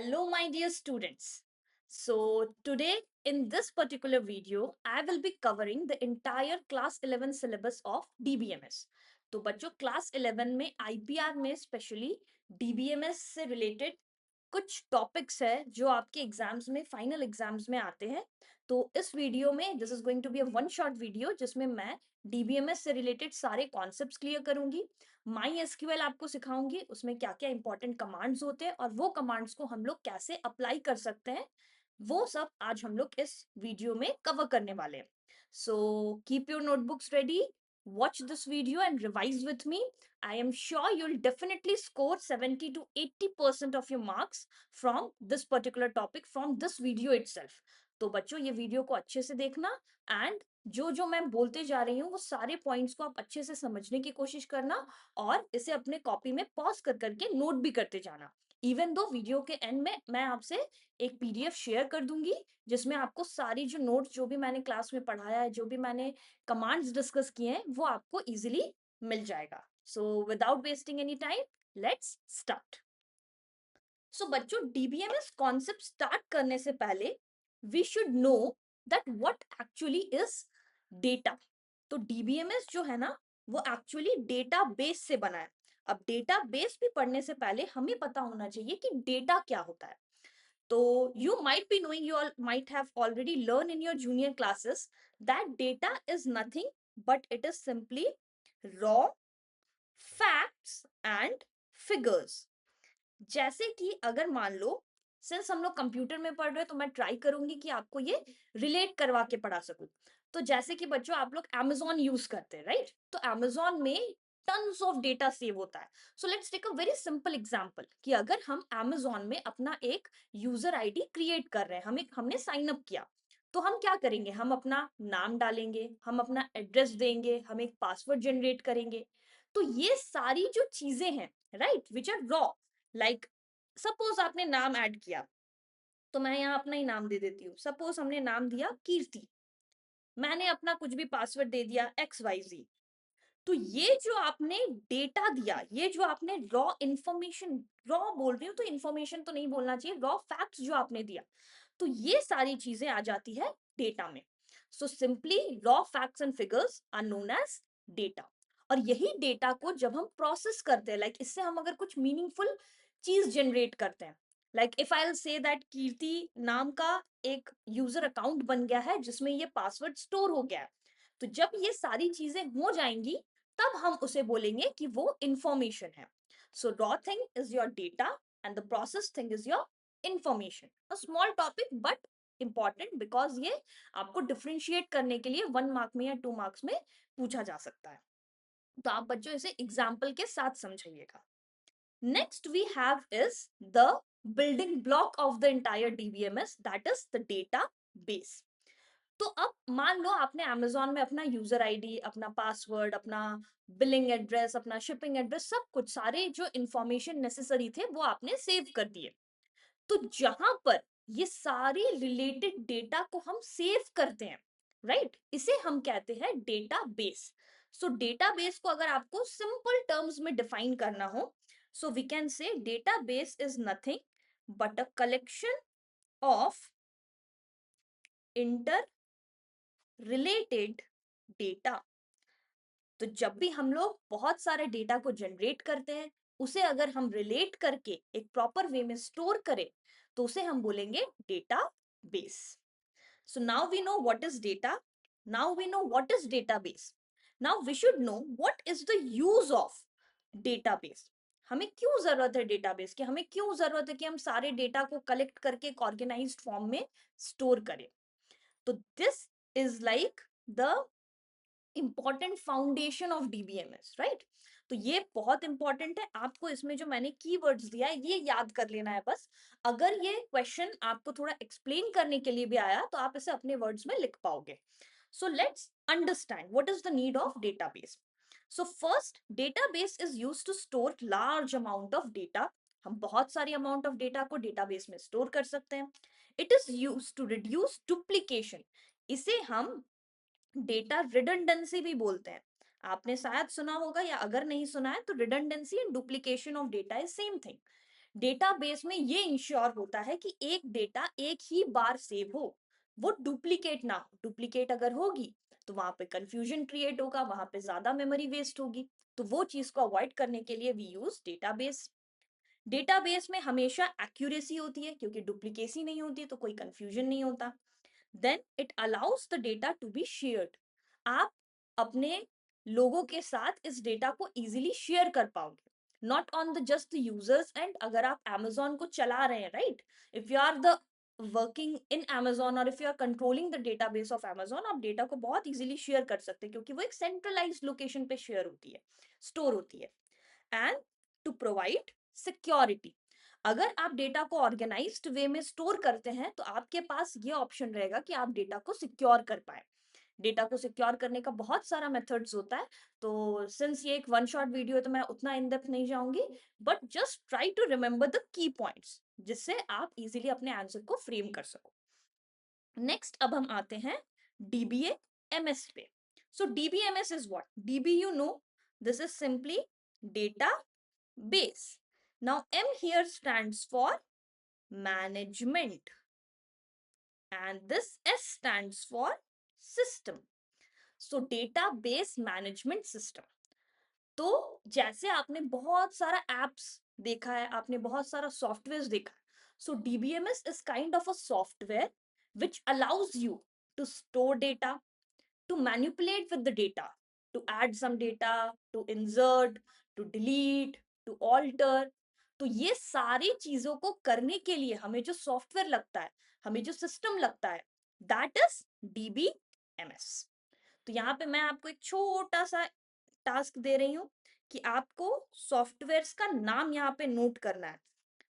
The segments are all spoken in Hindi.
Hello, my dear students. So, today in this particular video, I will be covering the entire class 11 syllabus of DBMS. तो बच्चों क्लास 11 में IPR में स्पेशली DBMS से रिलेटेड कुछ टॉपिक्स है जो आपके एग्जाम्स में फाइनल एग्जाम्स में आते हैं। तो इस वीडियो में this is going to be a one shot video जिसमें मैं DBMS से रिलेटेड सारे कॉन्सेप्ट्स क्लियर करूंगी। माई एसक्यूएल आपको सिखाऊंगी, उसमें क्या क्या इंपॉर्टेंट कमांड्स होते हैं और वो कमांड्स को हम लोग कैसे अप्लाई कर सकते हैं, वो सब आज हम लोग इस वीडियो में कवर करने वाले हैं। So keep your notebooks ready, watch this video and revise with me. I am sure you'll definitely score 70 to 80% of your marks from this particular topic from this video itself. तो बच्चों ये वीडियो को अच्छे से देखना एंड जो जो मैं बोलते जा रही हूँ वो सारे पॉइंट्स को आप अच्छे से समझने की कोशिश करना और इसे अपने कॉपी में पॉज कर करके नोट भी करते जाना। इवन दो वीडियो के एंड में मैं आपसे एक पीडीएफ शेयर कर दूंगी जिसमें आपको सारी जो नोट्स जो भी मैंने क्लास में पढ़ाया है, जो भी मैंने कमांड्स डिस्कस किए हैं, वो आपको इजीली मिल जाएगा। So without wasting any time, let's start. So बच्चों डीबीएमएस कॉन्सेप्ट स्टार्ट करने से पहले we should know that what actually is data. तो डीबीएमएस जो है ना वो एक्चुअली डेटा बेस से बना है। अब डेटा बेस भी पढ़ने से पहले हमें पता होना चाहिए कि डेटा क्या होता है। तो you might be knowing, you all might have already learned in your junior classes that data is nothing but it is simply raw facts and figures। जैसे कि अगर मान लो सिंस हम लोग कंप्यूटर में पढ़ रहे हैं तो मैं ट्राई करूंगी कि आपको ये रिलेट करवा के पढ़ा सकूं। तो जैसे कि बच्चों आप लोग Amazon यूज करते हैं, राइट? तो Amazon में टन्स ऑफ डेटा सेव होता है। So let's take a very simple example कि अगर हम Amazon में अपना एक यूजर आईडी क्रिएट कर रहे हैं, हमने साइन अप किया, तो हम क्या करेंगे? हम अपना नाम डालेंगे, हम अपना एड्रेस देंगे, हम एक पासवर्ड जनरेट करेंगे। तो ये सारी जो चीजें हैं, right, which are raw, like suppose आपने नाम ऐड किया, तो मैं यहाँ अपना ही नाम दे देती हूँ। सपोज हमने नाम दिया कीर्ति, मैंने अपना कुछ भी पासवर्ड दे दिया XYZ। तो ये जो आपने डेटा दिया, ये जो आपने रॉ इंफॉर्मेशन, रॉ बोल रही हूँ तो इंफॉर्मेशन तो नहीं बोलना चाहिए, रॉ फैक्ट्स जो आपने दिया, तो ये सारी चीजें आ जाती है डेटा में। So simply raw facts and figures are known as data. और यही डेटा को जब हम प्रोसेस करते हैं, लाइक इससे हम अगर कुछ मीनिंगफुल चीज जनरेट करते हैं, like if I will say that Kirti नाम का एक यूजर अकाउंट बन गया है जिसमें ये पासवर्ड स्टोर हो गया है, तो जब ये सारी चीजें हो जाएंगी तब हम उसे बोलेंगे कि वो इंफॉर्मेशन है। सो raw thing is your data and the process thing is your information. A small topic but important because ये आपको डिफ्रेंशिएट करने के लिए 1 मार्क में या 2 मार्क्स में पूछा जा सकता है। तो आप बच्चों इसे एग्जाम्पल के साथ समझिएगा। Next we have is the building block of the entire DBMS, that is the database. तो अब मान लो आपने Amazon में अपना यूजर आईडी, अपना पासवर्ड, अपना बिलिंग एड्रेस, अपना शिपिंग एड्रेस, सब कुछ सारे जो इंफॉर्मेशन नेसेसरी थे वो आपने सेव कर दिए। तो जहां पर ये सारी रिलेटेड डेटा को हम सेव करते हैं, राइट, इसे हम कहते हैं database. So database को अगर आपको सिंपल टर्म्स में डिफाइन करना हो, so we can say database is nothing but a collection of interrelated data. तो जब भी हम लोग बहुत सारे डेटा को जनरेट करते हैं, उसे अगर हम रिलेट करके एक प्रॉपर वे में स्टोर करें तो उसे हम बोलेंगे database. So now we know what is data, now we know what is database, now we should know what is the use of database. हमें क्यों जरूरत है डेटाबेस की, हमें क्यों जरूरत है कि हम सारे डेटा को कलेक्ट करके एक ऑर्गेनाइज्ड फॉर्म में स्टोर करें। तो this is like the important foundation of DBMS, right? तो ये बहुत इंपॉर्टेंट है, आपको इसमें जो मैंने कीवर्ड्स दिया है ये याद कर लेना है बस। अगर ये क्वेश्चन आपको थोड़ा एक्सप्लेन करने के लिए भी आया तो आप इसे अपने वर्ड्स में लिख पाओगे। So let's understand what is the need of database. So first, database is used to store large amount of data. हम बहुत सारी अमाउंट ऑफ डेटा को डेटाबेस में स्टोर कर सकते हैं। It is used to reduce duplication, इसे हम डेटा रिडंडेंसी भी बोलते हैं। आपने शायद सुना होगा या अगर नहीं सुना है तो redundancy and duplication of data is same thing. Database में ये इंश्योर होता है कि एक डेटा एक ही बार सेव हो, वो डुप्लीकेट ना हो। डुप्लीकेट अगर होगी तो वहां पे कंफ्यूजन क्रिएट होगा, वहां पे ज्यादा मेमोरी वेस्ट होगी। तो वो चीज को अवॉइड करने के लिए वी यूज डेटाबेस। डेटाबेस में हमेशा एक्यूरेसी होती है, क्योंकि डुप्लीकेसी नहीं होती तो कोई कंफ्यूजन नहीं होता। Then it allows the data to be shared. आप अपने लोगों के साथ इस डेटा को इजीली शेयर कर पाओगे, not on the just the users end. अगर आप Amazon को चला रहे हैं, right, if you are the working in Amazon और if you are controlling the database of Amazon, आप डेटा को बहुत इजीली शेयर कर सकते हैं, क्योंकि वो एक सेंट्रलाइज लोकेशन पे शेयर होती है, स्टोर होती है। एंड टू प्रोवाइड सिक्योरिटी, अगर आप डेटा को ऑर्गेनाइज्ड वे में स्टोर करते हैं तो आपके पास ये ऑप्शन रहेगा कि आप डेटा को सिक्योर कर पाए। डेटा को सिक्योर करने का बहुत सारा मेथड्स होता है, तो सिंस ये एक वन शॉट वीडियो है तो मैं उतना इन डेप्थ नहीं जाऊंगी, but just try to remember the key points, जिससे आप इजीली अपने आंसर को फ्रेम कर सको। नेक्स्ट अब हम आते हैं डीबीए एमएस पे। So DBMS is what? DB, you know, this is simply data base. Now M here stands for management and this S stands for system. So database management system. तो जैसे आपने बहुत सारा एप्स देखा है, आपने बहुत सारा सॉफ्टवेयर देखा है, so DBMS is kind of a software which allows you to store data, to manipulate with the data, to add some data, to insert, to delete, to alter. तो ये सारी चीजों को करने के लिए हमें जो सॉफ्टवेयर लगता है, हमें जो सिस्टम लगता है, दैट इज डीबीएमएस। तो यहाँ पे मैं आपको एक छोटा सा टास्क दे रही हूँ कि आपको सॉफ्टवेयर्स का नाम यहाँ पे नोट करना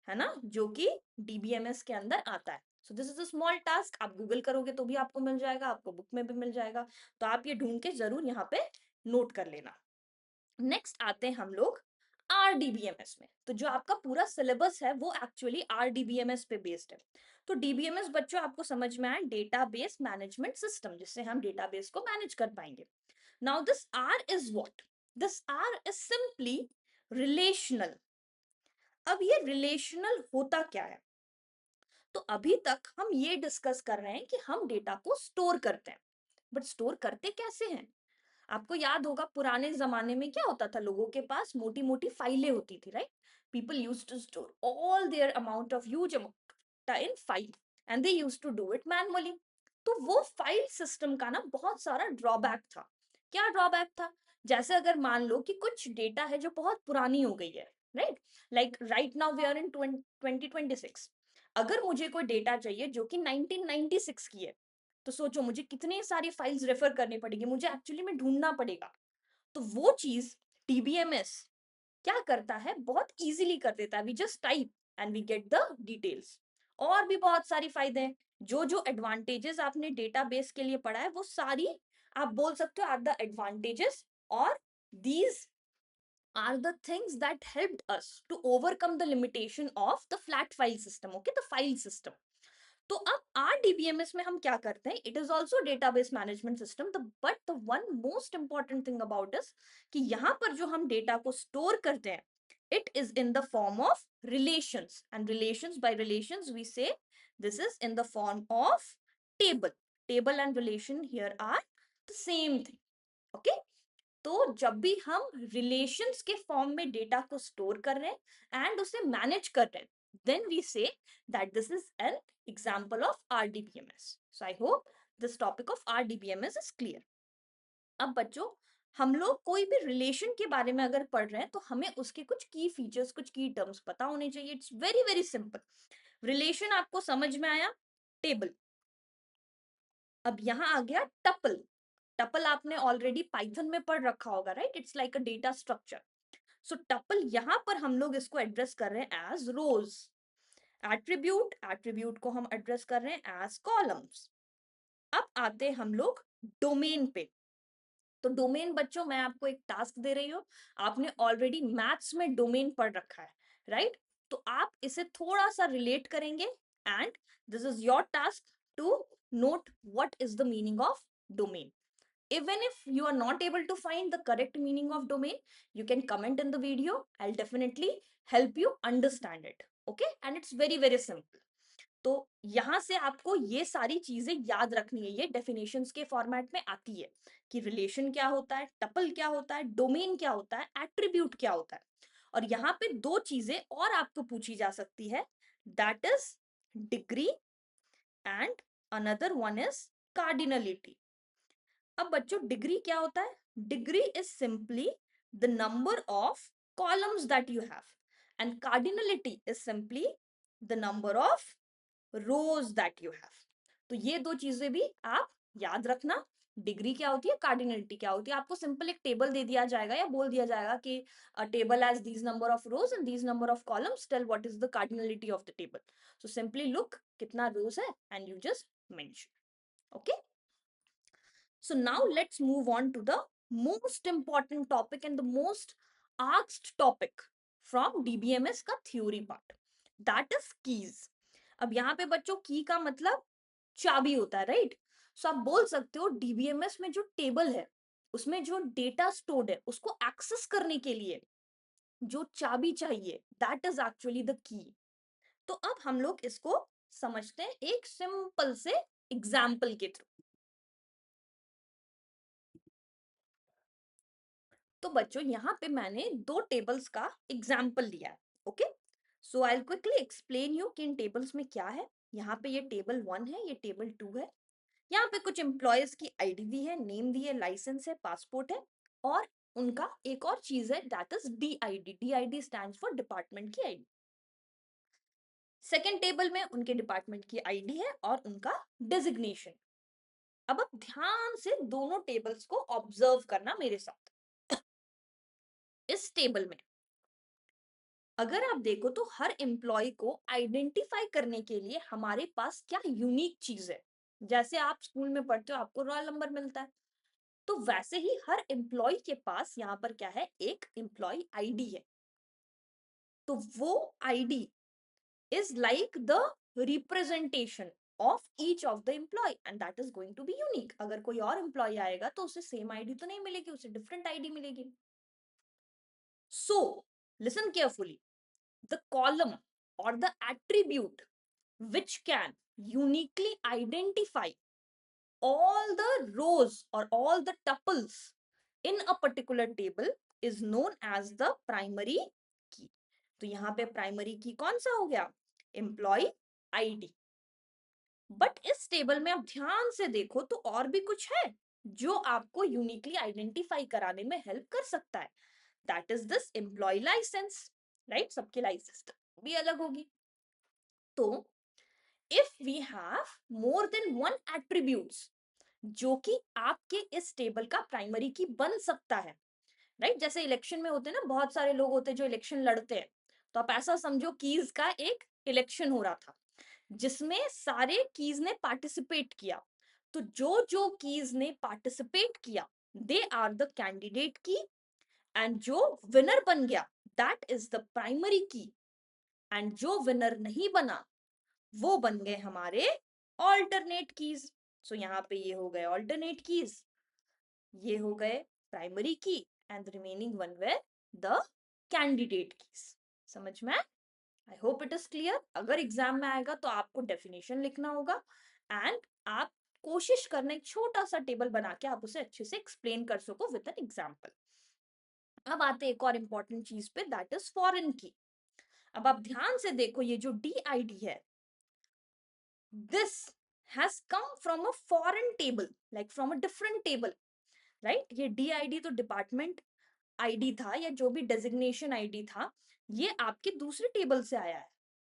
है ना, जो कि डीबीएमएस के अंदर आता है। So this is a small task, आप गूगल करोगे तो भी आपको मिल जाएगा, आपको बुक में भी मिल जाएगा, तो आप ये ढूंढ के जरूर यहाँ पे नोट कर लेना। नेक्स्ट आते हैं हम लोग आरडीबीएमएस में। तो जो आपका पूरा सिलेबस है वो एक्चुअली आरडीबीएमएस पे बेस्ड है। तो डीबीएमएस बच्चों आपको समझ में आया, डेटाबेस मैनेजमेंट सिस्टम, जिससे हम डेटाबेस को मैनेज कर पाएंगे। Now this R is what? This R is simply relational. अब ये रिलेशनल होता क्या है? तो अभी तक हम ये डिस्कस कर रहे हैं कि हम डेटा को स्टोर करते हैं, बट स्टोर करते कैसे हैं? आपको याद होगा पुराने जमाने में क्या होता था, लोगों के पास मोटी मोटी फाइलें होती थी, right? People use to store all their amount of huge amount in file and they use to do it manually. तो वो फाइल सिस्टम का ना बहुत सारा ड्रॉबैक था। क्या ड्रॉबैक था? जैसे अगर मान लो कि कुछ डेटा है जो बहुत पुरानी हो गई है, right, like right now we are in 2026। अगर मुझे कोई डेटा चाहिए जो कि 1996 की है, तो सोचो मुझे कितनी सारी फाइल्स रेफर करनी पड़ेगी, मुझे एक्चुअली में ढूंढना पड़ेगा। तो वो चीज डीबीएमएस क्या करता है, बहुत इजीली कर देता है। We just type and we get the details. और भी बहुत सारी फायदे हैं। जो जो एडवांटेजेस आपने डेटाबेस के लिए पढ़ा है वो सारी आप बोल सकते हो आर द एडवांटेजेस, और these are the things that helped us to overcome the limitation of the flat file system, okay, the file system. तो अब RDBMS में हम क्या करते हैं? It is also database management system, but the one most important thing about इस कि यहाँ पर जो हम डेटा को स्टोर करते हैं, it is in the form of relations, and relations, by relations we say this is in the form of table. Table and relation here are the same thing, okay. तो जब भी हम रिलेशंस के फॉर्म में डेटा को स्टोर कर रहे हैं एंड उसे मैनेज कर रहे हैं, then we say that this is an example of RDBMS. So I hope this topic of RDBMS is clear. अब बच्चों, हम लोग कोई भी रिलेशन के बारे में अगर पढ़ रहे हैं तो हमें उसके कुछ की फीचर्स, कुछ की टर्म्स पता होने चाहिए। It's very very simple. Relation आपको समझ में आया, टेबल। अब यहां आ गया टपल। टपल आपने ऑलरेडी पाइथन में पढ़ रखा होगा, right? It's like a data structure. So tuple यहां पर हम लोग इसको एड्रेस कर रहे हैं एज रोज। एट्रीब्यूट, एट्रीब्यूट को हम एड्रेस कर रहे हैं एज कॉलम्स। अब आते हैं हम लोग डोमेन पे। तो डोमेन बच्चों, मैं आपको एक टास्क दे रही हूँ। आपने ऑलरेडी मैथ्स में डोमेन पढ़ रखा है, राइट? तो आप इसे थोड़ा सा रिलेट करेंगे and this is your task to note what is the meaning of domain. Even if you are not able to find the correct meaning of domain, you can comment in the video. I'll definitely help you understand it. Okay, and it's very very simple. तो यहां से आपको ये सारी चीजें याद रखनी है, ये डेफिनेशंस के फॉर्मेट में आती है कि रिलेशन क्या होता है, टपल क्या होता है, डोमेन क्या होता है, एट्रीब्यूट क्या होता है। और यहाँ पे दो चीजें और आपको पूछी जा सकती है, that is degree and another one is cardinality. अब बच्चों डिग्री क्या होता है? Degree is simply the number of columns that you have, and cardinality is simply the number of rose that you have. तो ये दो चीजें भी आप याद रखना। डिग्री क्या होती है, कार्डिनलिटी क्या होती है। आपको सिंपल एक टेबल दे दिया जाएगा या बोल दिया जाएगा कि table has these number of rows and these number of columns, tell what is the cardinality of the table. So simply look कितना रोज है and you just mention. Okay, so now let's move on to the most important topic and the most asked topic from DBMS का theory part, that is keys। अब यहाँ पे बच्चों की का मतलब चाबी होता है, राइट? सो आप बोल सकते हो डीबीएमएस में जो टेबल है उसमें जो डेटा स्टोर्ड है उसको एक्सेस करने के लिए जो चाबी चाहिए, that is actually the key. तो अब हम लोग इसको समझते हैं एक सिंपल से एग्जाम्पल के थ्रू। तो बच्चों यहाँ पे मैंने दो टेबल्स का एग्जाम्पल लिया है। Okay, so I will quickly explain you कि इन टेबल्स में क्या है। यहाँ पे ये टेबल 1 है, ये टेबल 2 है। यहाँ पे कुछ एम्प्लॉयज की आईडी भी है, नेम भी है, लाइसेंस है, पासपोर्ट है, और उनका एक और चीज है that is DID. DID stands for department की आईडी। सेकेंड टेबल में उनके डिपार्टमेंट की आईडी है और उनका डेजिग्नेशन। अब आप ध्यान से दोनों टेबल्स को ऑब्जर्व करना मेरे साथ। इस टेबल में अगर आप देखो तो हर एम्प्लॉय को आइडेंटिफाई करने के लिए हमारे पास क्या यूनिक चीज है। जैसे आप स्कूल में पढ़ते हो आपको रोल नंबर मिलता है, तो वैसे ही हर एम्प्लॉय के पास यहाँ पर क्या है, एक एम्प्लॉय आईडी है। तो वो ID is like the representation of each of the employee and that is going to be unique. अगर कोई और एम्प्लॉय आएगा तो उसे सेम आईडी तो नहीं मिलेगी, उसे डिफरेंट आईडी मिलेगी। So listen carefully, the column or the attribute which can uniquely identify all the rows or all the tuples in a particular table is known as the primary key। तो यहाँ पे प्राइमरी की कौन सा हो गया, एम्प्लॉय आईडी। बट इस टेबल में आप ध्यान से देखो तो और भी कुछ है जो आपको यूनिकली आइडेंटिफाई कराने में हेल्प कर सकता है, that is this employee license. Right, सबके लाइसेंस भी अलग होगी। तो if we have more than one attributes जो कि आपके इस टेबल का प्राइमरी की बन सकता है, राइट? जैसे इलेक्शन में होते हैं ना, बहुत सारे लोग होते हैं जो इलेक्शन लड़ते हैं। तो आप ऐसा समझो कीज का एक इलेक्शन हो रहा था जिसमें सारे कीज ने पार्टिसिपेट किया। तो जो जो कीज ने पार्टिसिपेट किया दे आर द कैंडिडेट की, एंड जो विनर बन गया that is the primary key, and जो विनर नहीं बना वो बन गए हमारे ऑल्टरनेट कीज। सो यहाँ पे ये हो गए ऑल्टरनेट कीज, ये हो गए primary key, and the remaining one were the candidate keys. समझ में? I hope it is clear. अगर एग्जाम में आएगा तो आपको डेफिनेशन लिखना होगा एंड आप कोशिश करना एक छोटा सा टेबल बना के आप उसे अच्छे से एक्सप्लेन कर सको विद एन एग्जाम्पल। अब आते एक और इंपॉर्टेंट चीज पे, दैट इज फॉरेन की। अब आप ध्यान से देखो, ये जो डी आई डी है, this has come from a foreign table, like from a different table, right? ये DID तो डिपार्टमेंट आईडी था या जो भी डेजिग्नेशन आईडी था, ये आपके दूसरे टेबल से आया है।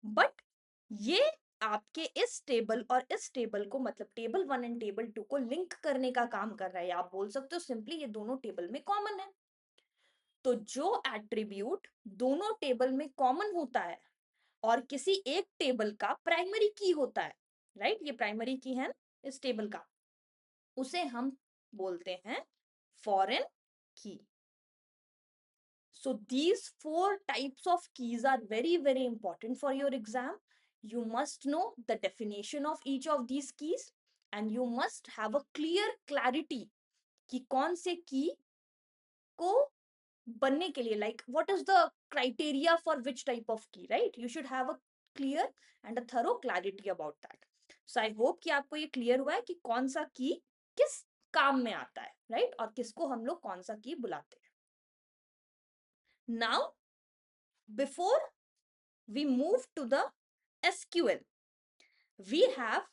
बट ये आपके इस टेबल और इस टेबल को, मतलब टेबल 1 एंड टेबल 2 को लिंक करने का काम कर रहा है। आप बोल सकते हो सिंपली ये दोनों टेबल में कॉमन है। तो जो एट्रीब्यूट दोनों टेबल में कॉमन होता है और किसी एक टेबल का प्राइमरी की होता है, राइट? ये प्राइमरी की है इस टेबल का, उसे हम बोलते हैं फॉरेन की। So these four types of keys are very very important for your exam. You must know the definition of each of these keys and you must have a clear clarity कि कौन से की को बनने के लिए, like what is the criteria for which type of की, right? You should have a clear and a thorough clarity about that. So I hope कि आपको ये क्लियर हुआ है कि कौन सा की किस काम में आता है, राइट? और किसको हम लोग कौन सा की बुलाते हैं. Now before we move to the SQL, we have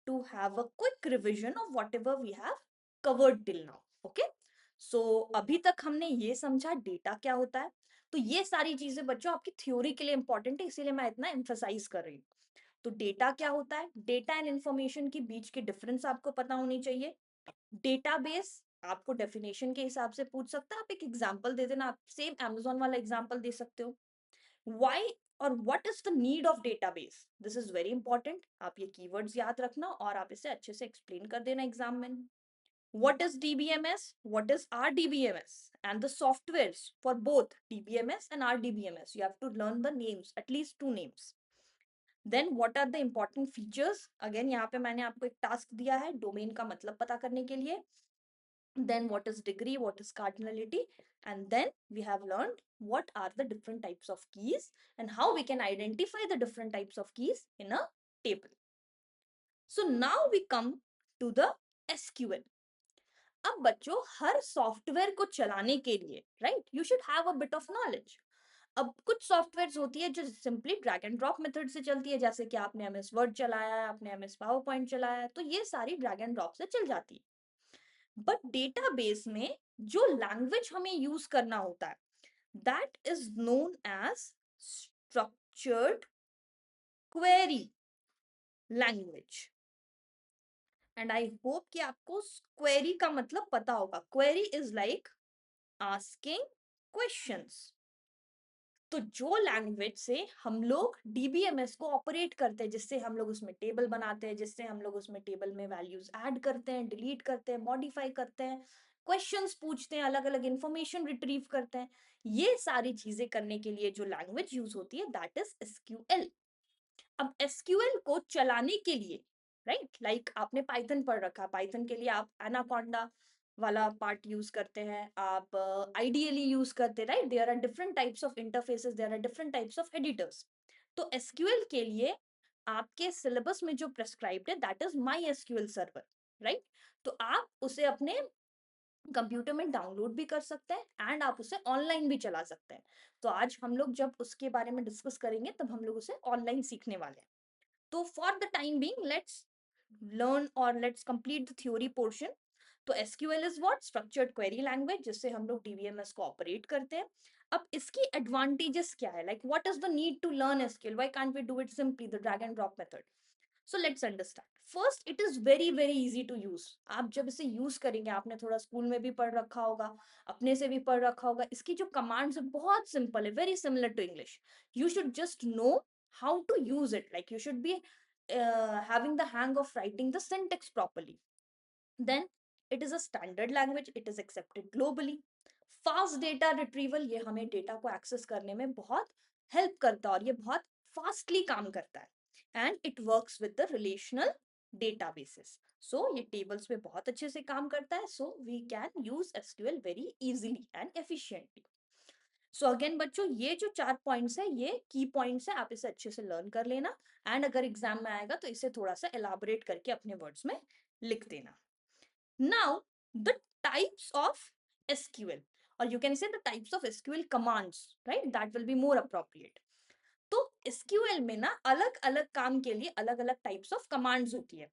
to have a quick revision of whatever we have covered till now. Okay? So अभी तक हमने ये समझा डेटा क्या होता है. तो ये सारी चीजें बच्चों आपकी थ्योरी के लिए इंपॉर्टेंट है, इसीलिए मैं इतना एम्फसाइज कर रही हूँ. तो डेटा क्या होता है? डेटा एंड इंफॉर्मेशन के बीच के डिफरेंस आपको पता होनी चाहिए. डेटाबेस आपको डेफिनेशन के हिसाब से पूछ सकता है, आप एक एग्जांपल दे देना, आप सेम अमेजोन वाला एग्जांपल दे सकते हो. why और what is the need of database, this is very important. आप ये keywords याद रखना और आप इसे अच्छे से explain कर देना एग्जाम में. what is DBMS, what is RDBMS, and the softwares for both DBMS and RDBMS, you have to learn the names, at least two names. then what are the important features, again यहाँ पे मैंने आपको एक task दिया है domain का मतलब पता करने के लिए. Then what is degree, what is cardinality, and then we have learned what are the different types of keys and how we can identify the different types of keys in a table. So now we come to the SQL. अब बच्चों हर सॉफ्टवेयर को चलाने के लिए, right, you should have a bit of knowledge. अब कुछ सॉफ्टवेयर होती है जो simply drag and drop method से चलती है, जैसे कि आपने एमएस वर्ड चलाया है, आपने एमएस पावर पॉइंट चलाया है, तो ये सारी ड्रैग एंड ड्रॉप से चल जाती है. बट डेटाबेस में जो लैंग्वेज हमें यूज करना होता है, that is known as structured query language. And I hope कि आपको क्वेरी का मतलब पता होगा. Query is like asking questions. तो जो लैंग्वेज से हम लोग डीबीएमएस को ऑपरेट करते हैं, जिससे हम लोग उसमें टेबल बनाते हैं, जिससे हम लोग उसमें टेबल में वैल्यूज ऐड करते हैं, डिलीट करते हैं, मॉडिफाई करते हैं, क्वेश्चंस पूछते हैं, अलग अलग इंफॉर्मेशन रिट्रीव करते हैं, ये सारी चीजें करने के लिए जो लैंग्वेज यूज होती है दैट इज एसक्यूएल. अब एसक्यूएल को चलाने के लिए, राइट, लाइक आपने पाइथन पढ़ रखा, पाइथन के लिए आप एनाकोंडा वाला पार्ट यूज करते हैं, आप आइडियली यूज करते हैं, right. There are different types of interfaces, there are different types of editors. तो एसक्यूएल के लिए आपके सिलेबस में जो प्रेस्क्राइब्ड है that is my SQL server, right. तो आप उसे अपने कंप्यूटर में डाउनलोड भी कर सकते हैं एंड आप उसे ऑनलाइन भी चला सकते हैं. तो आज हम लोग जब उसके बारे में डिस्कस करेंगे तब हम लोग उसे ऑनलाइन सीखने वाले हैं. तो for the time being let's learn or let's complete the theory portion. तो SQL is what? Structured query language, जिससे हम लोग DBMS को ऑपरेट करते हैं. अब इसकी एडवांटेजेस क्या है, like what is the need to learn SQL, why can't we do it simply the drag and drop method. So let's understand. First, it is very very easy to use. आप जब इसे यूज करेंगे, आपने थोड़ा स्कूल में भी पढ़ रखा होगा, अपने से भी पढ़ रखा होगा, इसकी जो कमांड्स है बहुत सिंपल है, very similar to English. You should just know how to use it, like you should be having the hang of writing the syntax properly. Then it is a standard language, it is accepted globally. Fast data retrieval, ये हमें डेटा को एक्सेस करने में बहुत हेल्प करता है और ये बहुत फास्टली काम करता है. And it works with the relational databases. So ये टेबल्स पे बहुत अच्छे से काम करता है. So we can use SQL very easily and efficiently. So again बच्चों, ये जो 4 पॉइंट्स है ये की पॉइंट्स है, आप इसे अच्छे से लर्न कर लेना. एंड अगर एग्जाम में आएगा तो इसे थोड़ा सा एलाबोरेट करके अपने वर्ड्स में लिख देना. Now the types of SQL, और you can say the types of SQL commands, right, that will be more appropriate. तो एसक्यूएल में ना अलग अलग काम के लिए अलग अलग टाइप्स ऑफ कमांड्स होती है.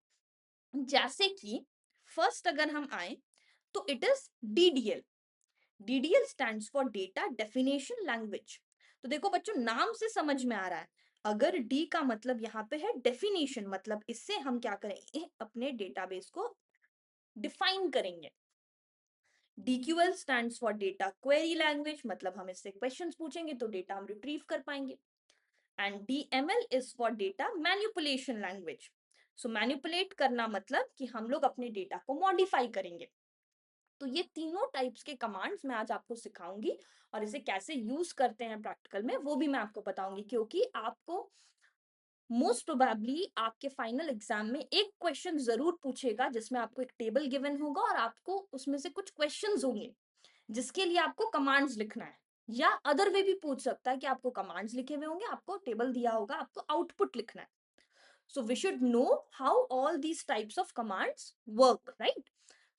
जैसे कि फर्स्ट अगर हम आए तो it is DDL. DDL stands for Data Definition Language. तो देखो बच्चों, नाम से समझ में आ रहा है, अगर D का मतलब यहाँ पे है डेफिनेशन, मतलब इससे हम क्या करेंगे, अपने डेटाबेस को डिफाइन करेंगे. DQL stands for Data Query Language, मतलब हम इससे क्वेश्चंस पूछेंगे तो डेटा हम रिट्रीव कर पाएंगे. And DML is for Data Manipulation Language. So manipulate करना मतलब कि हम लोग अपने डेटा को मॉडिफाई करेंगे. तो ये तीनों टाइप्स के कमांड्स मैं आज आपको सिखाऊंगी और इसे कैसे यूज करते हैं प्रैक्टिकल में वो भी मैं आपको बताऊंगी, क्योंकि आपको मोस्ट प्रोबेबली आपके फाइनल एग्जाम में एक क्वेश्चन जरूर पूछेगा जिसमें आपको एक टेबल गिवन होगा और आपको उसमें से कुछ क्वेश्चंस होंगे जिसके लिए आपको कमांड्स लिखना है, या अदर वे भी पूछ सकता है कि आपको कमांड्स लिखे हुए होंगे, आपको टेबल दिया होगा, आपको आउटपुट लिखना है। So we should know how all these types of commands work, right?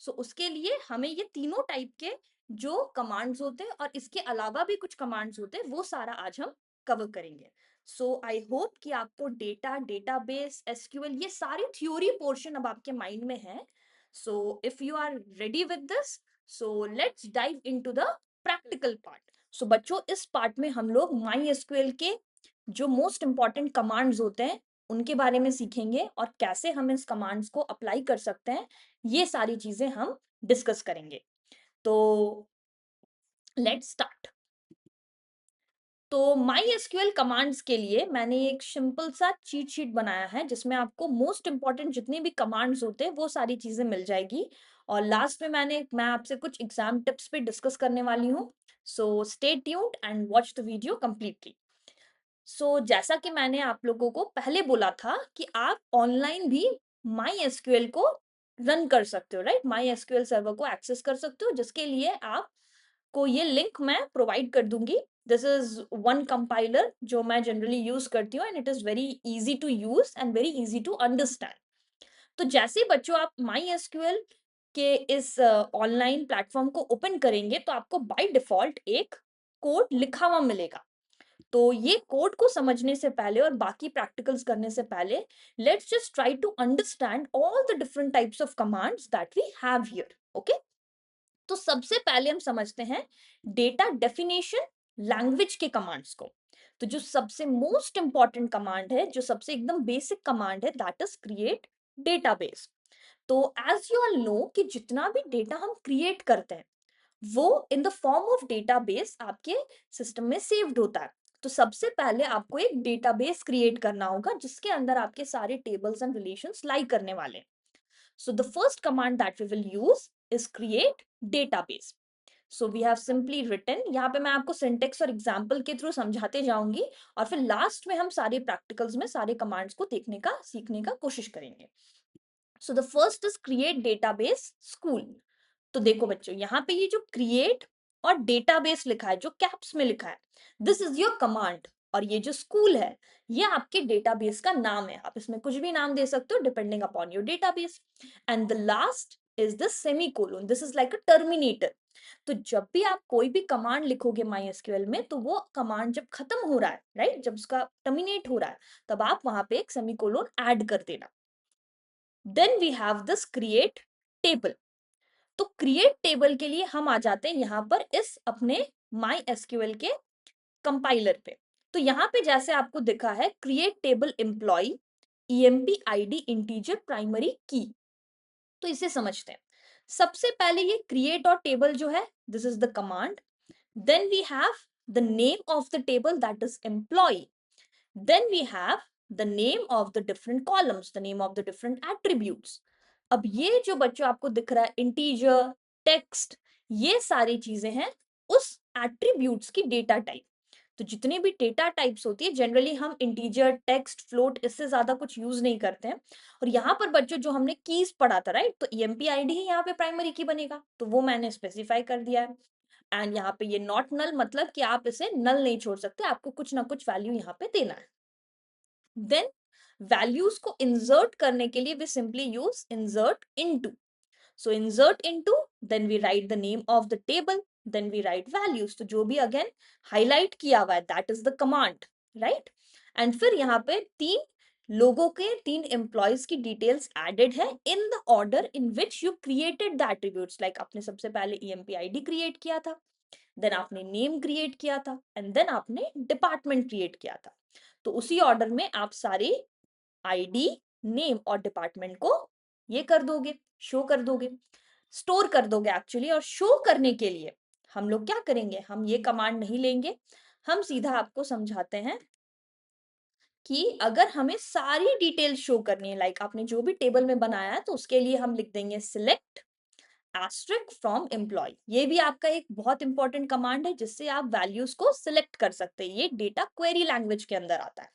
So उसके लिए हमें ये तीनों टाइप के जो कमांड्स होते हैं और इसके अलावा भी कुछ कमांड्स होते हैं, वो सारा आज हम कवर करेंगे। सो आई होप कि आपको डेटा, डेटाबेस, एसक्यूएल, ये सारी थ्योरी पोर्शन अब आपके माइंड में है। So if you are ready with this, so let's dive into the practical part. So बच्चों, इस पार्ट में हम लोग माई एसक्यूएल के जो मोस्ट इंपॉर्टेंट कमांड्स होते हैं उनके बारे में सीखेंगे और कैसे हम इस कमांड्स को अप्लाई कर सकते हैं, ये सारी चीजें हम डिस्कस करेंगे। तो लेट्स स्टार्ट। तो माई एसक्यूएल कमांड्स के लिए मैंने एक सिंपल सा चीट शीट बनाया है जिसमें आपको मोस्ट इंपॉर्टेंट जितने भी कमांड्स होते हैं वो सारी चीजें मिल जाएगी, और लास्ट में मैं आपसे कुछ एग्जाम टिप्स पे डिस्कस करने वाली हूँ। So stay tuned and watch the video completely. जैसा कि मैंने आप लोगों को पहले बोला था कि आप ऑनलाइन भी माई एसक्यूएल को रन कर सकते हो, राइट? माई एसक्यूएल सर्वर को एक्सेस कर सकते हो, जिसके लिए आपको ये लिंक मैं प्रोवाइड कर दूंगी। दिस इज वन कंपाइलर जो मैं जनरली यूज करती हूँ, and it is very easy to use and very easy to understand. तो जैसे ही बच्चों आप माई एसक्यूएल के इस ऑनलाइन प्लेटफॉर्म को ओपन करेंगे तो आपको बाय डिफॉल्ट एक कोड लिखा हुआ मिलेगा। तो ये कोड को समझने से पहले और बाकी प्रैक्टिकल्स करने से पहले, let's just try to understand all the different types of commands that we have here. Okay, तो सबसे पहले हम समझते हैं डेटा डेफिनेशन लैंग्वेज के कमांड्स को। तो जो सबसे मोस्ट इंपॉर्टेंट कमांड है, जो सबसे एकदम बेसिक कमांड है, दैट इज क्रिएट डेटाबेस। तो एज यू ऑल नो कि जितना भी डेटा हम क्रिएट करते हैं वो इन द फॉर्म ऑफ डेटाबेस आपके सिस्टम में सेव्ड होता है। तो सबसे पहले आपको एक डेटाबेस क्रिएट करना होगा जिसके अंदर आपके सारे टेबल्स एंड रिलेशंस लाई करने वाले हैं। So the first command that we will use is create database. So we have simply written, यहाँ पे मैं आपको सिंटेक्स और एग्जाम्पल के थ्रू समझाते जाऊंगी, और फिर लास्ट में हम सारे प्रैक्टिकल्स में सारे कमांड्स को देखने का, सीखने का कोशिश करेंगे। सो the first is create database school. तो देखो बच्चों, यहाँ पे ये जो क्रिएट और डेटाबेस लिखा है, जो कैप्स में लिखा है, दिस इज योर कमांड। और ये जो स्कूल है, ये आपके डेटाबेस का नाम है। आप इसमें कुछ भी नाम दे सकते हो depending upon your database. And the last is the semicolon, this is like a terminator. तो जब भी आप कोई भी कमांड लिखोगे माई एसक्यूएल में, तो वो कमांड जब खत्म हो रहा है, राइट, जब उसका टर्मिनेट हो रहा है, तब आप वहां पे एक सेमीकोलन ऐड कर देना। Then we have this create table. तो क्रिएट टेबल के लिए हम आ जाते हैं यहाँ पर इस अपने माई एसक्यूएल के कंपाइलर पे। तो यहाँ पे जैसे आपको दिखा है create table employee EMP ID integer primary key. तो इसे समझते हैं। सबसे पहले ये क्रिएट और टेबल जो है, this is the command. Then we have the name of the table, that is employee. Then we have the name of the different columns, the name of the different attributes. अब ये जो बच्चों आपको दिख रहा है इंटीजर, टेक्स्ट, ये सारी चीजें हैं उस एट्रीब्यूट्स की डेटा टाइप। तो जितने भी डेटा टाइप्स होती है, जनरली हम इंटीजर, टेक्स्ट, फ्लोट, इससे ज्यादा कुछ यूज नहीं करते हैं। और यहाँ पर बच्चों जो हमने कीज पढ़ा था, राइट, तो ईएमपी आईडी ही यहाँ पे प्राइमरी की बनेगा, तो वो मैंने स्पेसिफाई कर दिया है। एंड यहाँ पे ये नॉट नल, मतलब कि आप इसे नल नहीं छोड़ सकते, आपको कुछ ना कुछ वैल्यू यहाँ पे देना है। देन वैल्यूज को इंसर्ट करने के लिए we simply use insert into. So insert into, then we write the name of the table, then we write values. तो जो भी अगेन हाईलाइट किया हुआ है, that is the command, right. And फिर यहाँ पे तीन लोगों के, तीन एम्प्लॉयज की डिटेल्स एडेड है in the order in which you created the attributes. Like आपने सबसे पहले ईएमपी आईडी क्रिएट किया था, देन आपने नेम क्रिएट किया था, एंड देन आपने डिपार्टमेंट क्रिएट किया था। तो उसी ऑर्डर में आप सारे आईडी, नेम और डिपार्टमेंट को ये कर दोगे, शो कर दोगे, स्टोर कर दोगे एक्चुअली। और शो करने के लिए हम लोग क्या करेंगे, हम ये कमांड नहीं लेंगे, हम सीधा आपको समझाते हैं कि अगर हमें सारी डिटेल शो करनी है, लाइक आपने जो भी टेबल में बनाया है, तो उसके लिए हम लिख देंगे सिलेक्ट एस्ट्रिक फ्रॉम एम्प्लॉय। ये भी आपका एक बहुत इंपॉर्टेंट कमांड है जिससे आप वैल्यूज को सिलेक्ट कर सकते हैं। ये डेटा क्वेरी लैंग्वेज के अंदर आता है।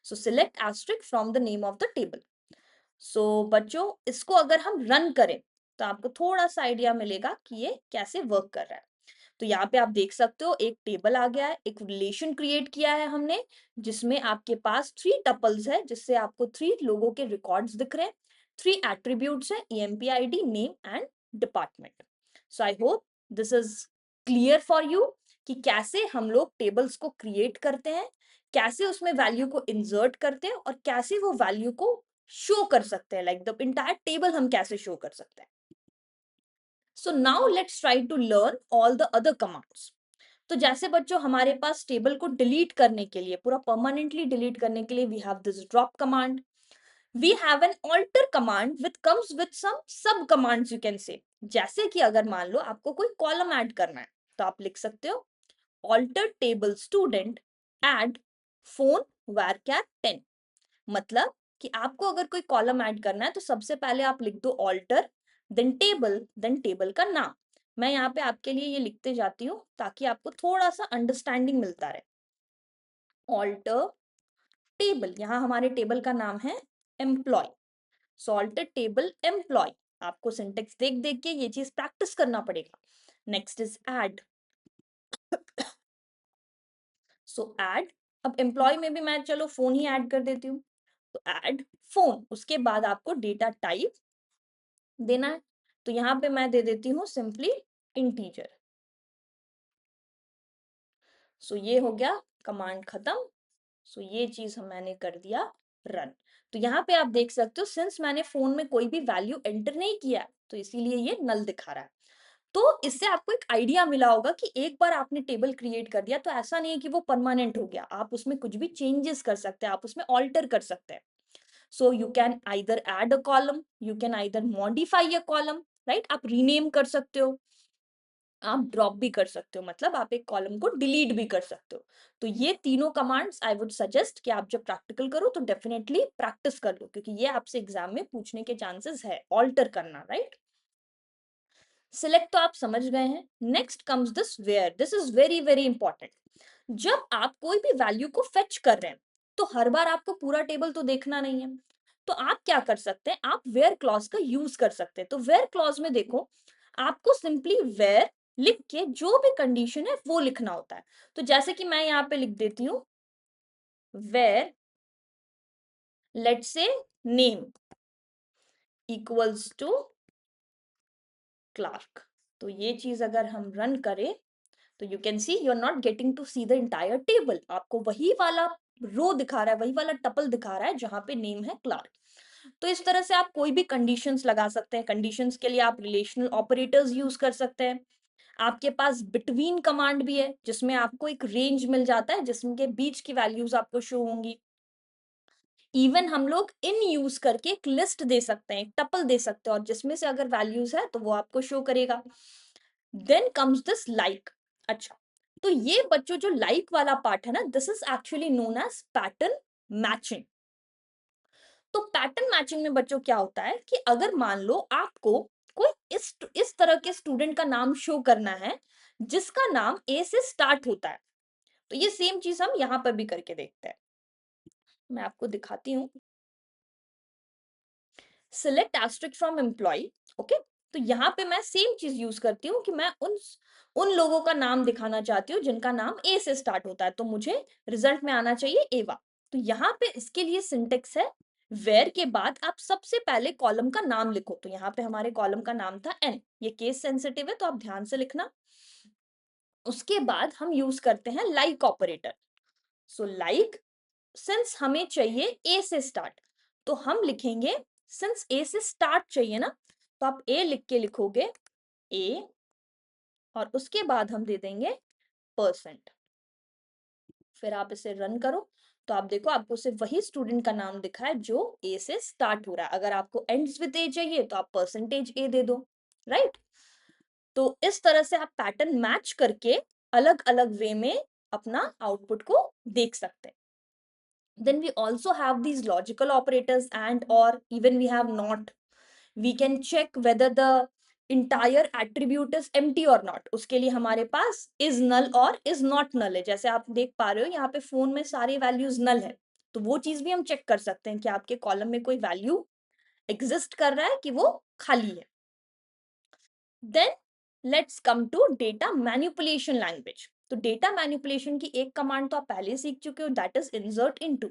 So select asterisk from the name of the table. So बच्चों, इसको अगर हम रन करें तो आपको थोड़ा सा आइडिया मिलेगा कि ये कैसे वर्क कर रहा है। तो यहाँ पे आप देख सकते हो एक टेबल आ गया है, एक रिलेशन क्रिएट किया है हमने, जिसमें आपके पास 3 टपल्स है, जिससे आपको 3 लोगों के रिकॉर्ड्स दिख रहे हैं, 3 एट्रीब्यूट्स है, EMP ID, name and department. So I hope this is clear for you कि कैसे हम लोग टेबल्स को क्रिएट करते हैं, कैसे उसमें वैल्यू को इंसर्ट करते हैं और कैसे वो वैल्यू को शो कर सकते हैं, लाइक द इंटायर टेबल हम कैसे शो कर सकते हैं। So now let's try to learn all the other commands. तो जैसे बच्चों हमारे पास टेबल को डिलीट करने के लिए, पूरा परमानेंटली डिलीट करने के लिए we have this drop command, we have an alter command which comes with some sub commands you can से। जैसे कि अगर मान लो आपको कोई कॉलम ऐड करना है तो आप लिख सकते हो alter table student add phone varchar 10। मतलब कि आपको अगर कोई कॉलम ऐड करना है तो सबसे पहले आप लिख दो ऑल्टर, देन टेबल का नाम। मैं यहाँ पे आपके लिए ये लिखते जाती हूँ ताकि आपको थोड़ा सा अंडरस्टैंडिंग मिलता रहे। ऑल्टर टेबल, यहाँ हमारे टेबल का नाम है एम्प्लॉय, सो ऑल्टर टेबल एम्प्लॉय। आपको सिंटेक्स देख देख के ये चीज प्रैक्टिस करना पड़ेगा। Next is add, so add, अब एम्प्लॉय में भी मैं चलो फोन ही ऐड कर देती हूँ, तो ऐड फोन। उसके बाद आपको डेटा टाइप देना है, तो यहाँ पे मैं दे देती हूँ सिंपली इंटीजर। सो ये हो गया कमांड खत्म। सो ये चीज मैंने कर दिया रन। तो यहाँ पे आप देख सकते हो सिंस मैंने फोन में कोई भी वैल्यू एंटर नहीं किया तो इसीलिए ये नल दिखा रहा है। तो इससे आपको एक आइडिया मिला होगा कि एक बार आपने टेबल क्रिएट कर दिया तो ऐसा नहीं है कि वो परमानेंट हो गया, आप उसमें कुछ भी चेंजेस कर सकते हैं, आप उसमें ऑल्टर कर सकते हैं। So you can either add a column, you can either modify a column, right, आप रीनेम कर सकते हो, आप ड्रॉप भी कर सकते हो, मतलब आप एक कॉलम को डिलीट भी कर सकते हो। तो ये तीनों कमांड्स आई वुड सजेस्ट कि आप जब प्रैक्टिकल करो तो डेफिनेटली प्रैक्टिस कर लो, क्योंकि ये आपसे एग्जाम में पूछने के चांसेस है, ऑल्टर करना, राइट। सिलेक्ट तो आप समझ गए हैं। Next comes this where, this is very very important. जब आप कोई भी वैल्यू को फेच कर रहे हैं तो हर बार आपको पूरा टेबल तो देखना नहीं है, तो आप क्या कर सकते हैं, आप वेयर क्लॉज का यूज कर सकते हैं। तो वेयर क्लॉज में देखो, आपको सिंपली वेयर लिख के जो भी कंडीशन है वो लिखना होता है। तो जैसे कि मैं यहाँ पे लिख देती हूँ where let's say name equals to Clark. तो ये चीज अगर हम रन करें तो you can see you are not getting to see the entire table, आपको वही वाला रो दिखा रहा है, वही वाला टपल दिखा रहा है जहां पे नेम है क्लार्क। तो इस तरह से आप कोई भी कंडीशंस लगा सकते हैं। कंडीशंस के लिए आप रिलेशनल ऑपरेटर्स यूज कर सकते हैं। आपके पास बिटवीन कमांड भी है जिसमें आपको एक रेंज मिल जाता है जिसमें के बीच की वैल्यूज आपको शो होंगी। इवन हम लोग इन यूज करके एक लिस्ट दे सकते हैं, एक टपल दे सकते हैं, और जिसमें से अगर वैल्यूज है तो वो आपको शो करेगा। Then comes this like. अच्छा, तो ये बच्चों जो लाइक वाला पार्ट है ना, this is actually known as pattern matching. तो पैटर्न मैचिंग में बच्चों क्या होता है कि अगर मान लो आपको कोई इस तरह के स्टूडेंट का नाम शो करना है जिसका नाम ए से स्टार्ट होता है, तो ये सेम चीज हम यहां पर भी करके देखते हैं। मैं आपको दिखाती हूँ। Select asterisk from employ, okay. तो यहाँ पे मैं सेम चीज यूज करती हूँ कि मैं उन लोगों का नाम दिखाना चाहती हूँ जिनका नाम ए से स्टार्ट होता है, तो मुझे रिजल्ट में आना चाहिए एवा। तो यहाँ पे इसके लिए सिंटेक्स है वेयर के बाद आप सबसे पहले कॉलम का नाम लिखो। तो यहाँ पे हमारे कॉलम का नाम था एन, ये केस सेंसिटिव है तो आप ध्यान से लिखना। उसके बाद हम यूज करते हैं like operator. So like, since हमें चाहिए ए से स्टार्ट, तो हम लिखेंगे सिंस ए से स्टार्ट चाहिए ना, तो आप ए लिख के लिखोगे ए, और उसके बाद हम दे देंगे परसेंट। फिर आप इसे रन करो तो आप देखो आपको सिर्फ वही स्टूडेंट का नाम दिखा है जो ए से स्टार्ट हो रहा है। अगर आपको एंड्स विद ए चाहिए तो आप परसेंटेज ए दे दो, राइट। तो इस तरह से आप पैटर्न मैच करके अलग अलग वे में अपना आउटपुट को देख सकते हैं। Then we also have these logical operators and or even we have not. We can check whether the entire attribute is empty or not. उसके लिए हमारे पास is null और is not null है। जैसे आप देख पा रहे हो यहाँ पे फोन में सारे वैल्यूज null है, तो वो चीज भी हम चेक कर सकते हैं कि आपके कॉलम में कोई वैल्यू एग्जिस्ट कर रहा है कि वो खाली है। Then let's come to data manipulation language. तो डेटा मैनिपुलेशन की एक कमांड तो आप पहले सीख चुके हो, दैट इज इंसर्ट इनटू।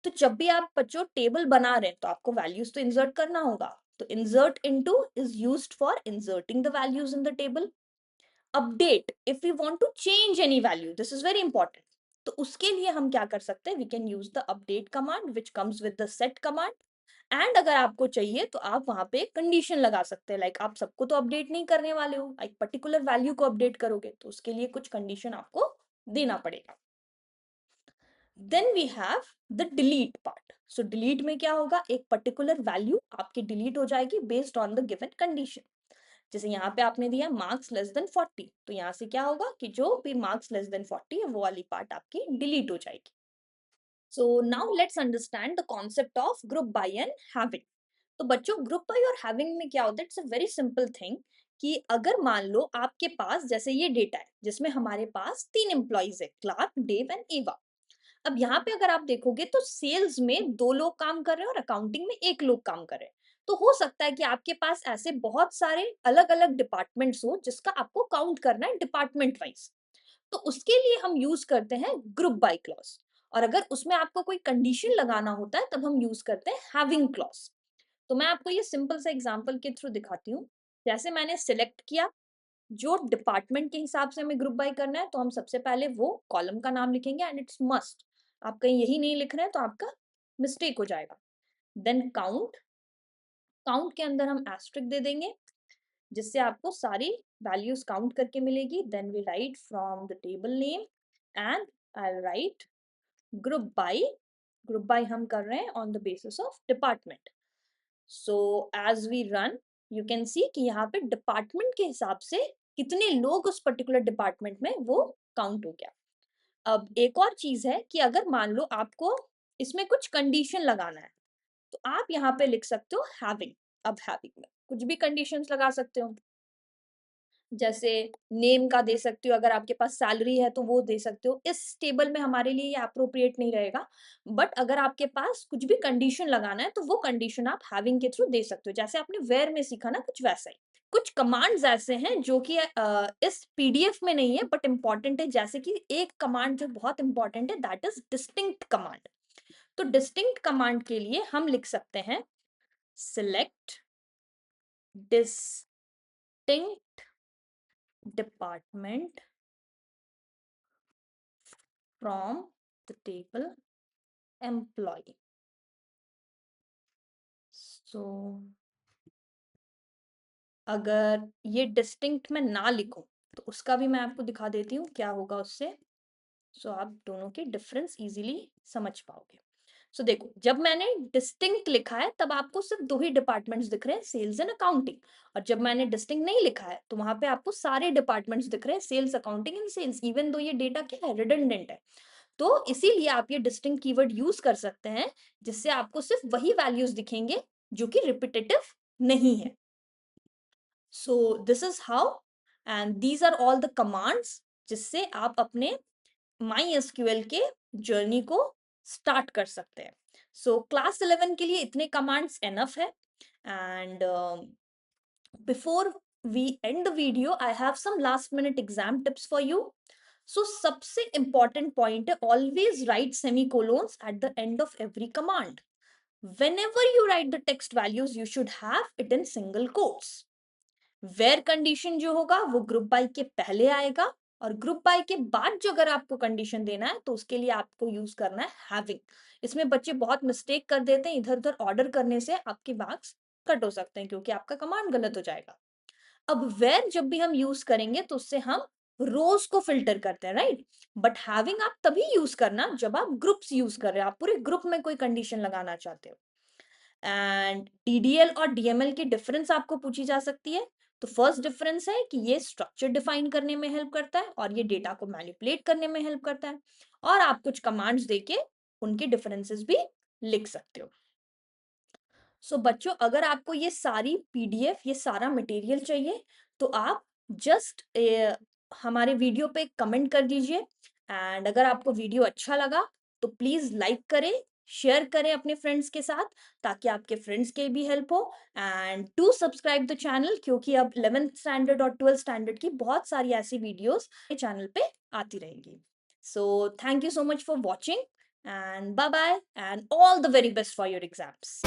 तो जब भी आप बच्चों टेबल बना रहे हैं तो आपको वैल्यूज तो इंसर्ट करना होगा। तो insert into is used for inserting the values in the table. Update, if we want to change any value, this is very important. तो उसके लिए हम क्या कर सकते हैं, we can use the update command which comes with the set command. And अगर आपको चाहिए तो आप वहां पे कंडीशन लगा सकते हैं, लाइक आप सबको तो अपडेट नहीं करने वाले हो, एक पर्टिकुलर वैल्यू को अपडेट करोगे तो उसके लिए कुछ कंडीशन आपको देना पड़ेगा। Then we have the delete part. So delete में क्या होगा, एक पर्टिकुलर वैल्यू आपकी डिलीट हो जाएगी based on the given condition. जैसे यहाँ पे आपने दिया मार्क्स लेस देन 40, तो यहाँ से क्या होगा कि जो भी मार्क्स लेस देन 40 है वो वाली पार्ट आपकी डिलीट हो जाएगी। सो now let's understand the concept of group by and having. तो बच्चों ग्रुप बाय और हैविंग में क्या होता है, it's a very simple thing कि अगर मान लो आपके पास जैसे ये डेटा है जिसमें हमारे पास 3 एम्प्लॉइज है, क्लार्क, डेव एंड एवा। अब यहाँ पे अगर आप देखोगे तो सेल्स में 2 लोग काम कर रहे हैं और अकाउंटिंग में 1 लोग काम कर रहे हैं। तो हो सकता है कि आपके पास ऐसे बहुत सारे अलग-अलग डिपार्टमेंट्स हो जिसका आपको काउंट करना है डिपार्टमेंट वाइज। तो उसके लिए हम यूज करते हैं ग्रुप बाय क्लॉज। और अगर उसमें आपको कोई कंडीशन लगाना होता है तब हम यूज करते हैं हैविंग क्लॉज। तो मैं आपको ये सिंपल सा एग्जांपल के थ्रू दिखाती हूँ। जैसे मैंने सिलेक्ट किया जो डिपार्टमेंट के हिसाब से हमें ग्रुप बाय करना है, तो हम सबसे पहले वो कॉलम का नाम लिखेंगे एंड इट्स मस्ट। आप कहीं यही नहीं लिख रहे हैं तो आपका मिस्टेक हो जाएगा। देन काउंट, काउंट के अंदर हम एस्ट्रिक दे देंगे जिससे आपको सारी वैल्यूज काउंट करके मिलेगी। Then we write from the table name and I write group by. Group by हम कर रहे हैं on the basis of department. So as we run you can see कि यहाँ पे डिपार्टमेंट के हिसाब से कितने लोग उस पर्टिकुलर डिपार्टमेंट में वो काउंट हो गया। अब एक और चीज है कि अगर मान लो आपको इसमें कुछ कंडीशन लगाना है तो आप यहाँ पे लिख सकते हो हैविंग। अब हैविंग में कुछ भी कंडीशंस लगा सकते हो, जैसे नेम का दे सकते हो, अगर आपके पास सैलरी है तो वो दे सकते हो। इस टेबल में हमारे लिए ये अप्रोप्रिएट नहीं रहेगा, बट अगर आपके पास कुछ भी कंडीशन लगाना है तो वो कंडीशन आप हैविंग के थ्रू दे सकते हो, जैसे आपने वेयर में सीखा ना कुछ वैसा ही। कुछ कमांड्स ऐसे हैं जो कि इस पीडीएफ में नहीं है बट इम्पॉर्टेंट है, जैसे कि एक कमांड जो बहुत इंपॉर्टेंट है दैट इज डिस्टिंक्ट कमांड। तो डिस्टिंक्ट कमांड के लिए हम लिख सकते हैं select distinct department from the table employ. So अगर ये डिस्टिंक्ट में ना लिखूं तो उसका भी मैं आपको दिखा देती हूँ क्या होगा उससे। सो आप दोनों के डिफरेंस इजीली समझ पाओगे। सो देखो जब मैंने डिस्टिंक्ट लिखा है तब आपको सिर्फ 2 ही डिपार्टमेंट्स दिख रहे हैं, सेल्स एंड अकाउंटिंग। और जब मैंने डिस्टिंक्ट नहीं लिखा है तो वहां पे आपको सारे डिपार्टमेंट्स दिख रहे हैं, sales, accounting and sales, even though ये डेटा क्या है, रिडंडेंट है। तो इसीलिए आप ये डिस्टिंक्ट कीवर्ड यूज कर सकते हैं जिससे आपको सिर्फ वही वैल्यूज दिखेंगे जो कि रिपीटेटिव नहीं है। So this is how and these are all the commands जिससे आप अपने माई एसक्यूएल के जर्नी को स्टार्ट कर सकते हैं। सो क्लास 11 के लिए इतने कमांड्स एनफ है। And before we end the video I have some last minute exam tips for you. So सबसे इंपॉर्टेंट पॉइंट है, always write semicolons at the end of every command. Whenever you write the text values, you should have it in single quotes. Where condition जो होगा वो ग्रुप बाय के पहले आएगा, और ग्रुप बाय के बाद जो अगर आपको कंडीशन देना है तो उसके लिए आपको यूज करना है हैविंग। इसमें बच्चे बहुत मिस्टेक कर देते हैं, इधर उधर ऑर्डर करने से आपके मार्क्स कट हो सकते हैं क्योंकि आपका कमांड गलत हो जाएगा। अब वेयर जब भी हम यूज करेंगे तो उससे हम रोज को फिल्टर करते हैं, राइट। बट हैविंग आप तभी यूज करना जब आप ग्रुप्स यूज कर रहे हो, आप पूरे ग्रुप में कोई कंडीशन लगाना चाहते हो। एंड डीडीएल और डीएमएल की डिफरेंस आपको पूछी जा सकती है। तो फर्स्ट डिफरेंस है कि ये स्ट्रक्चर डिफाइन करने में हेल्प करता है और ये डेटा को मैनिपुलेट करने में हेल्प करता है, और आप कुछ कमांड्स देके उनके डिफरेंसेस भी लिख सकते हो। सो बच्चों अगर आपको ये सारी पीडीएफ, ये सारा मटेरियल चाहिए तो आप जस्ट हमारे वीडियो पे कमेंट कर दीजिए। एंड अगर आपको वीडियो अच्छा लगा तो प्लीज लाइक करें, शेयर करें अपने फ्रेंड्स के साथ ताकि आपके फ्रेंड्स के भी हेल्प हो। And to subscribe the channel, क्योंकि अब 11th स्टैंडर्ड और 12th स्टैंडर्ड की बहुत सारी ऐसी वीडियोस चैनल पे आती रहेंगी। So thank you so much for watching, and bye bye, and all the very best for your exams.